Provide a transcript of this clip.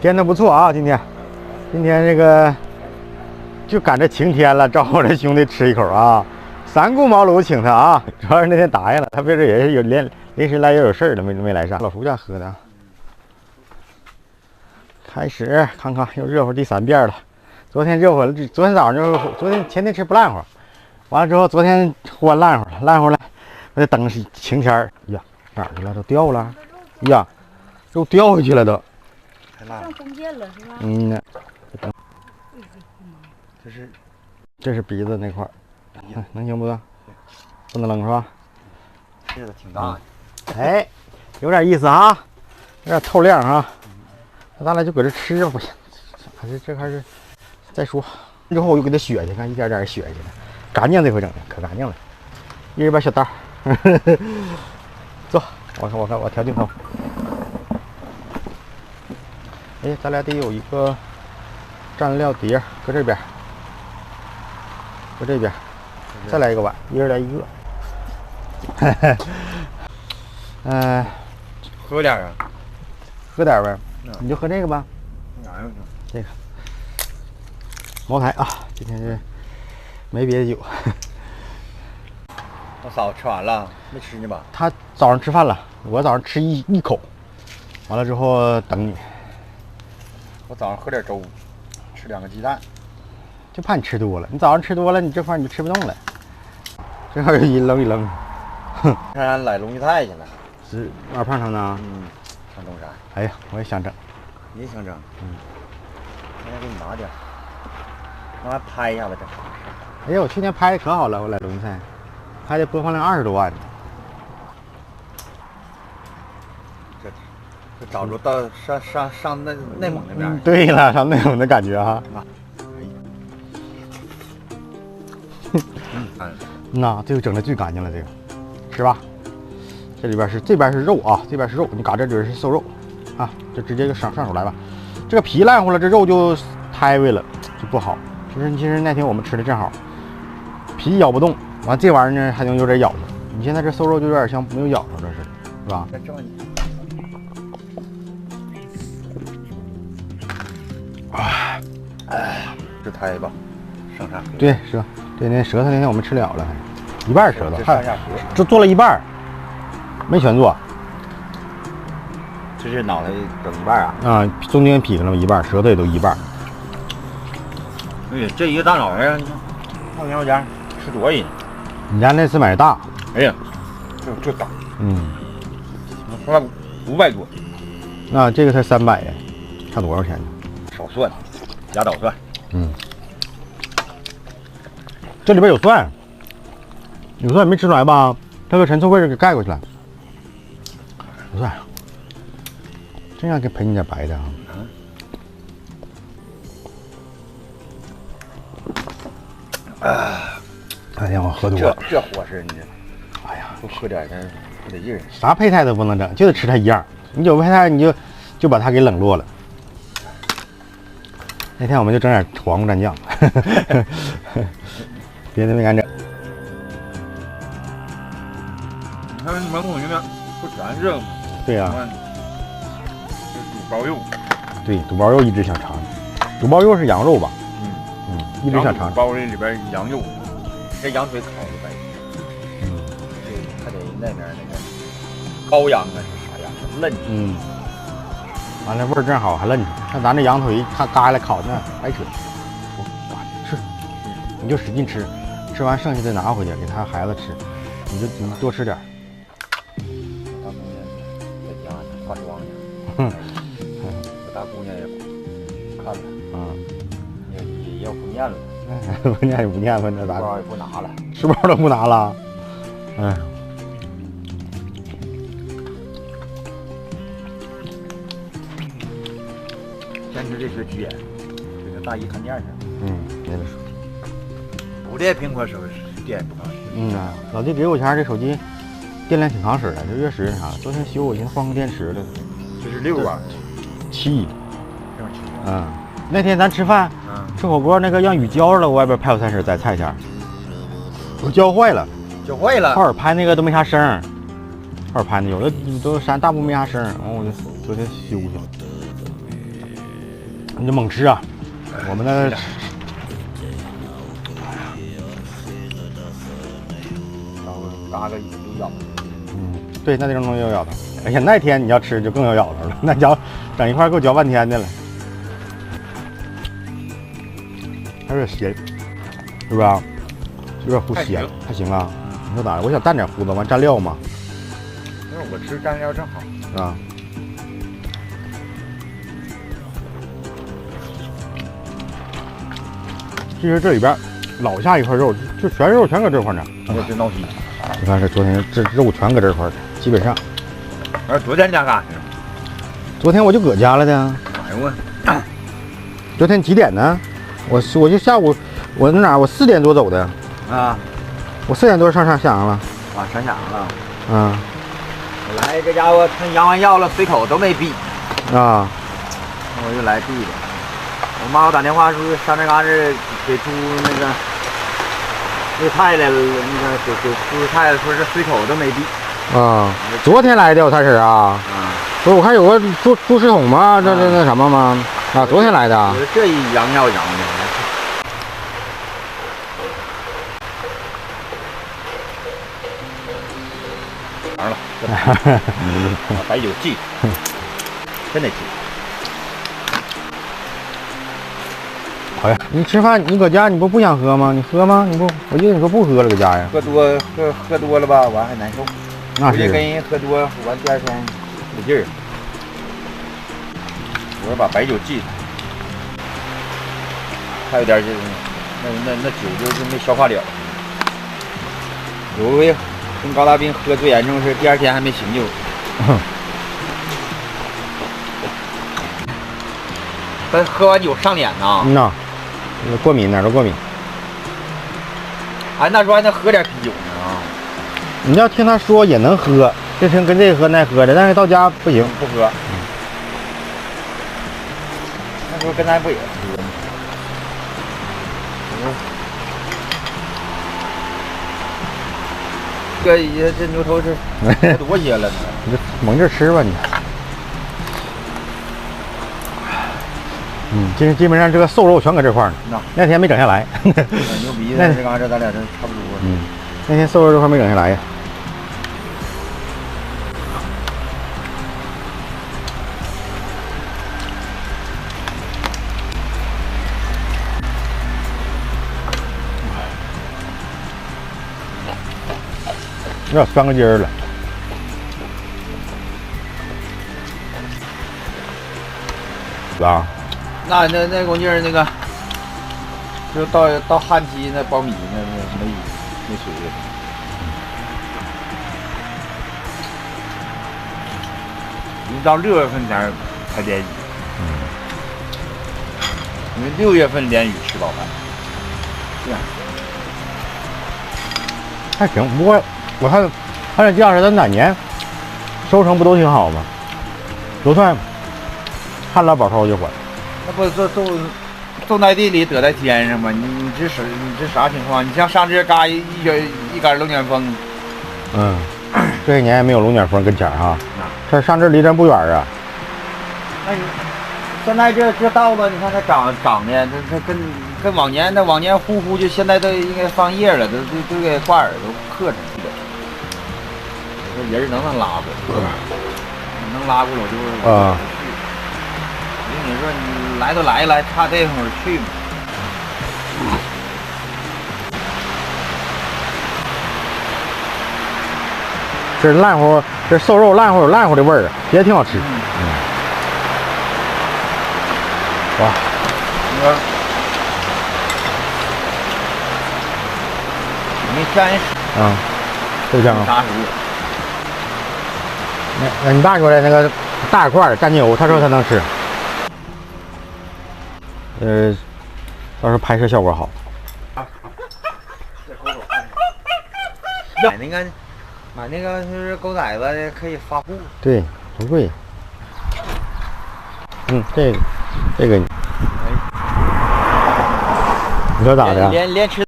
颠的不错啊，今天这个就赶着晴天了，招呼这兄弟吃一口啊。三顾茅庐请他啊，主要是那天答应了，他不是也是有临时来也有事儿的，没来上。老胡家喝的啊。开始看看又热乎第3遍了。昨天热乎了，昨天早上就前天吃不烂乎，完了之后昨天换烂乎了，我就等晴天儿呀，哪儿去了？都掉了呀，都掉回去了都。上中间了是吧？嗯呢。这是鼻子那块儿，能行不？不能扔是吧？这个挺大的。哎，有点意思啊，有点透亮啊。那咱俩就搁这吃吧，不行，这还是再说。之后我又给它削去，看一点点削去了，干净这回整的可干净了。一人把小刀，走，我调镜头。哎，咱俩得有一个蘸料碟，搁这边，搁这边，再来一个碗，一人来一个。喝点啊，喝点呗，你就喝这个吧。哪有呢？这个茅台啊，今天是没别的酒。我嫂子吃完了没吃呢吧？他早上吃饭了，我早上吃一口，完了之后等你。我早上喝点粥，吃2个鸡蛋。就怕你吃多了，你早上吃多了，你这块你就吃不动了。这块一扔一扔。看俺来龙居泰去了。是二胖上呢？上东山。哎呀，我也想整。你也想整？我给你拿点，让俺拍一下子整。哎呀，我去年拍的可好了，我来龙居泰，拍的播放量20多万。这早着到上内蒙那边。对了，上内蒙的感觉哈。那这个整的最干净了，这个吃吧。这边是肉啊，这边是肉，你嘎这是瘦肉啊，就直接就上手来吧。这个皮烂乎了，这肉就胎位了，就不好。其实那天我们吃的正好，皮咬不动，完这玩意儿呢还能有点咬着。你现在这瘦肉就有点像没有咬着，这是吧？这胎吧，上山。对，蛇，对，那舌头那天我们吃了，还一半舌头，上下颌，这做了一半，没全做。这是脑袋整一半啊？啊，中间劈开了一半，舌头也都一半。哎，这一个大脑袋，你看，上年我家吃多少人？你家那次买大。哎呀，这大，花500多。那这个才300呀，差多少钱呢？少蒜，压倒蒜。这里边有蒜，有蒜没吃出来吧？这个陈醋味儿给盖过去了。有蒜，真想给赔你点白的啊！哎呀，我喝多了。这伙食你，哎呀，不喝点它不得劲儿。啥配菜都不能整，就得吃它一样。你有配菜你就把它给冷落了。那天我们就整点黄瓜蘸酱，别的没敢整。你看门口那边不全是吗？对呀、肚包肉。对，肚包肉一直想尝，肚包肉是羊肉吧？一直想尝。包里边羊肉，这羊腿烤的白。这还得那边那个羔羊啊是啥样？嫩。完了味儿正好，还嫩着。像咱这羊腿看嘎下来烤那白扯。吃，你就使劲吃，吃完剩下的拿回去给他孩子吃，你多吃点。大姑娘在家呢，化妆呢。我大姑娘也看了，也要不念了。不念也不念了，那咋？包也不拿了，书包都不拿了。坚持这学急眼，这个大姨看店去了。没得说。不带苹果手电也不扛使。老弟给我前这手机电量挺扛使的，就越使越长。昨天修我寻思换个电池了。这是6瓦，7。6瓦7。那天咱吃饭，吃火锅那个让雨浇了，我外边派我3婶在菜前，我浇坏了。浇坏了。后耳拍那个都没啥声，后耳拍的有的都大部分没啥声，完我就昨天修去了。你就猛吃啊！我们那嘎个有咬。对，那地方能有咬头。哎呀，那天你要吃就更有咬头了，那嚼整一块给我嚼半天的了。还有点咸，是吧？有点齁咸，还行啊。你说咋的？我想蘸点胡子，完蘸料嘛。但是我吃蘸料正好啊。其实这里边老下一块肉，就全肉全搁这块呢。我真闹心。你看这昨天这肉全搁这块儿，基本上。昨天家干啥去了？昨天我就搁家了的。哎呦我，昨天几点呢？我就下午我那哪我4点多走的。啊，我4点多上襄阳了。啊，上襄阳了。嗯。我来这家伙趁阳完药了，随口都没闭。啊。我就来闭的。我妈给我打电话说上这嘎子给猪那个喂菜来了，那个给猪菜了，说是随口都没闭。啊，昨天来的我才是啊。不是我看有个猪食桶吗？这那什么吗？啊，昨天来的。这一阳药阳的。完了，白酒记，真得记。好呀，你吃饭你搁家你不想喝吗？你喝吗？你不，我记得你说不喝了搁家呀。喝多了吧，完还难受。那是。跟人喝多，完第二天不劲儿。我说把白酒记上，还有点这那酒就没消化了。有回跟高大兵喝最严重是第二天还没醒酒。但喝完酒上脸呐。嗯呐，过敏哪儿都过敏。哎，那时候还能喝点啤酒呢啊。你要听他说也能喝，这跟这个喝那喝的，但是到家不行，不喝。那时候跟咱不也喝吗？这牛头是多些了呢。你就猛劲吃吧你。基本上这个瘦肉全搁这块呢。那天没整下来。牛逼的，这嘎这咱俩这差不多。那天瘦肉这块没整下来呀。有点酸个筋儿了。啊？那公劲儿那个，就到旱期那苞米那没水了。一到6月份才连雨，因为6月份连雨吃饱饭。这样。还行，不过我看这架势，咱哪年收成不都挺好吗？都算旱涝保收就管。那不种在地里得在天上吗？你这啥情况？你像上这嘎一杆龙卷风，这一年也没有龙卷风跟前哈。这上这离咱不远啊。那你现在这稻子，你看它长的，它跟往年呼就现在都应该放叶了，都给挂耳朵刻上去了。这人能拉过，能拉过我就啊。你说你来都来了，差这会儿去吗？这烂乎，这瘦肉烂乎有烂乎的味儿，也挺好吃。哇！没香也够香啊！啥时那你爸说的那个大块蘸牛，他说他能吃。到时候拍摄效果好。买那个就是狗崽子可以发布。对，不贵。这个，你说咋的？连吃。